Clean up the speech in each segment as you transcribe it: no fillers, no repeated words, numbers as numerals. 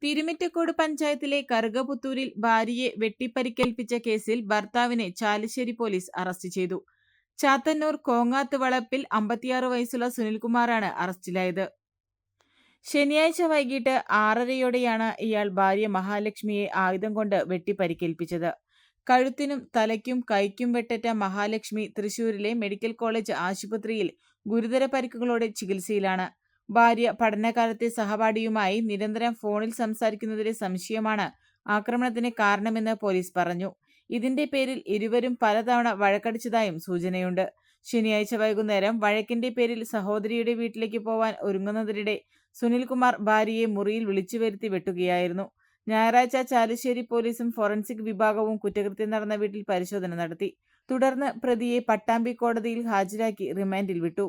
തിരുമിറ്റക്കോട് പഞ്ചായത്തിലെ കറുകപുത്തൂരിൽ ഭാര്യയെ വെട്ടിപ്പരിക്കേൽപ്പിച്ച കേസിൽ ഭർത്താവിനെ ചാലിശ്ശേരി പോലീസ് അറസ്റ്റ് ചെയ്തു. ചാത്തന്നൂർ കോങ്ങാത്ത് വളപ്പിൽ 56 വയസ്സുള്ള സുനിൽകുമാറാണ് അറസ്റ്റിലായത്. ശനിയാഴ്ച വൈകിട്ട് 6:30യോടെയാണ് ഇയാൾ ഭാര്യ മഹാലക്ഷ്മിയെ ആയുധം കൊണ്ട് വെട്ടിപ്പരിക്കേൽപ്പിച്ചത്. കഴുത്തിനും തലയ്ക്കും കൈക്കും വെട്ടേറ്റ മഹാലക്ഷ്മി തൃശൂരിലെ മെഡിക്കൽ കോളേജ് ആശുപത്രിയിൽ ഗുരുതര പരിക്കുകളോടെ ചികിത്സയിലാണ്. ഭാര്യ പഠനകാലത്തെ സഹപാഠിയുമായി നിരന്തരം ഫോണിൽ സംസാരിക്കുന്നതിലെ സംശയമാണ് ആക്രമണത്തിന് കാരണമെന്ന് പോലീസ് പറഞ്ഞു. ഇതിന്റെ പേരിൽ ഇരുവരും പലതവണ വഴക്കടിച്ചതായും സൂചനയുണ്ട്. ശനിയാഴ്ച വൈകുന്നേരം വഴക്കിന്റെ പേരിൽ സഹോദരിയുടെ വീട്ടിലേക്ക് പോവാൻ ഒരുങ്ങുന്നതിനിടെ സുനിൽകുമാർ ഭാര്യയെ മുറിയിൽ വിളിച്ചുവരുത്തി വെട്ടുകയായിരുന്നു. ഞായറാഴ്ച ചാലിശ്ശേരി പോലീസും ഫോറൻസിക് വിഭാഗവും കുറ്റകൃത്യം നടന്ന വീട്ടിൽ പരിശോധന നടത്തി. തുടർന്ന് പ്രതിയെ പട്ടാമ്പി കോടതിയിൽ ഹാജരാക്കി റിമാൻഡിൽ വിട്ടു.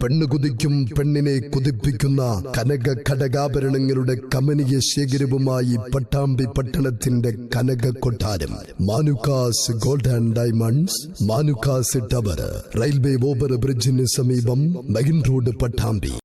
പെണ്ണ് കുതിക്കും പെണ്ണിനെ കുതിപ്പിക്കുന്ന കനക ഘടകാഭരണങ്ങളുടെ കമനീയ ശേഖരവുമായി പട്ടാമ്പി പട്ടണത്തിന്റെ കനക കൊട്ടാരം Manukkas gold and diamonds, Manukkas tower, railway over ബ്രിഡ്ജിന് സമീപം മെയിൻ റോഡ്, പട്ടാമ്പി.